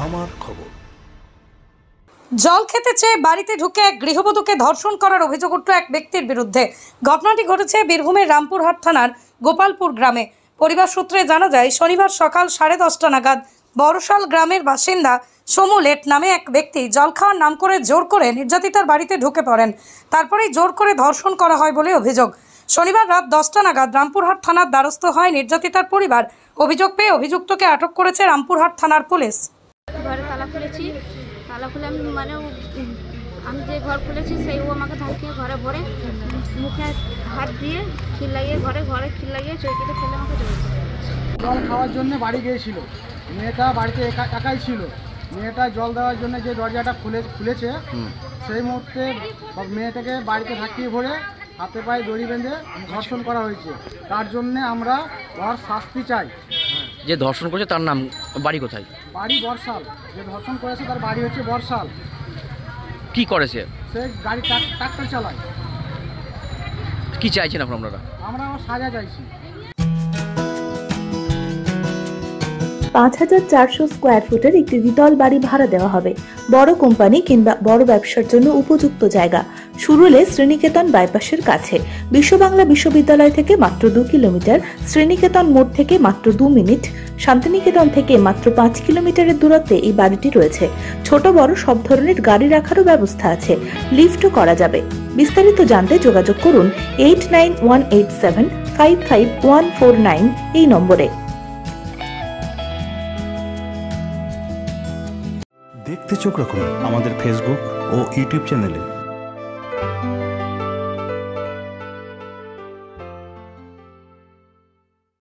আমার খবর। জল খেতে চেয়ে বাড়িতে ঢুকে এক গৃহবধূকে ধর্ষণ করার অভিযোগ উঠল এক ব্যক্তির বিরুদ্ধে। ঘটনাটি ঘটেছে বীরভূমের রামপুরহাট থানার গোপালপুর গ্রামে। পরিবার সূত্রে জানা যায়, শনিবার সকাল 10:30 নাগাদ বড়শাল গ্রামের বাসিন্দা সমু লেট নামে এক ব্যক্তি জল খাওয়ার নাম করে জোর করে নির্যাতিতার বাড়িতে ঢুকে পড়েন। তারপরেই জোর করে ধর্ষণ করা হয় বলে অভিযোগ। শনিবার রাত 10টা নাগাদ রামপুরহাট থানার দ্বারস্থ হয় নির্যাতিতার পরিবার। অভিযোগ পেয়ে অভিযুক্তকে আটক করেছে রামপুরহাট থানার পুলিশ। ঘরে তালা খুলেছি, তালা খুলে আমি যে ঘর খুলেছি সেই ও আমাকে ধাক্কিয়ে ঘরে ভরে মুখে হাত দিয়ে খিল লাগিয়ে ঘরে খিল লাগিয়ে চৌকিতে ফেলে আমাকে জড়িয়েছে। জল খাওয়ার জন্য বাড়ি গিয়েছিল। মেয়েটা বাড়িতে একাই ছিল। মেয়েটা জল দেওয়ার জন্য যে দরজাটা খুলেছে সেই মুহূর্তে মেয়েটাকে বাড়িতে ধাক্কিয়ে ভরে হাতে পায়ে দড়ি বেঁধে ধর্ষণ করা হয়েছে। তার জন্য আমরা ওর শাস্তি চাই। যে ধর্ষণ করেছে তার নাম, বাড়ি কোথায়? বাড়ি বর্ষাল। যে ধর্ষণ করেছে তার বাড়ি হচ্ছে বর্ষাল। কি করেছে? সে গাড়ি ট্রাক্টর চালায়। কি চাইছেন আপনারা? আমরা আমার সাজা চাইছি। ৫,৪০০ স্কোয়ার ফুটের একটি দ্বিতল বাড়ি ভাড়া দেওয়া হবে। বড় কোম্পানি কিংবা বড় ব্যবসার জন্য উপযুক্ত জায়গা। সুরুলে শ্রীনিকেতন বাইপাসের কাছে। বিশ্ব বাংলা বিশ্ববিদ্যালয় থেকে মাত্র 2 কিলোমিটার, শ্রীনিকেতন মোড় থেকে মাত্র 2 মিনিট, শান্তিনিকেতন থেকে মাত্র 5 কিলোমিটারের দূরত্বে এই বাড়িটি রয়েছে। ছোট বড় সব ধরনের গাড়ি রাখারও ব্যবস্থা আছে, লিফটও করা যাবে। বিস্তারিত জানতে যোগাযোগ করুন 8918755149 এই নম্বরে। দেখতে চোখ রাখুন আমাদের ফেসবুক ও ইউটিউব চ্যানেলে।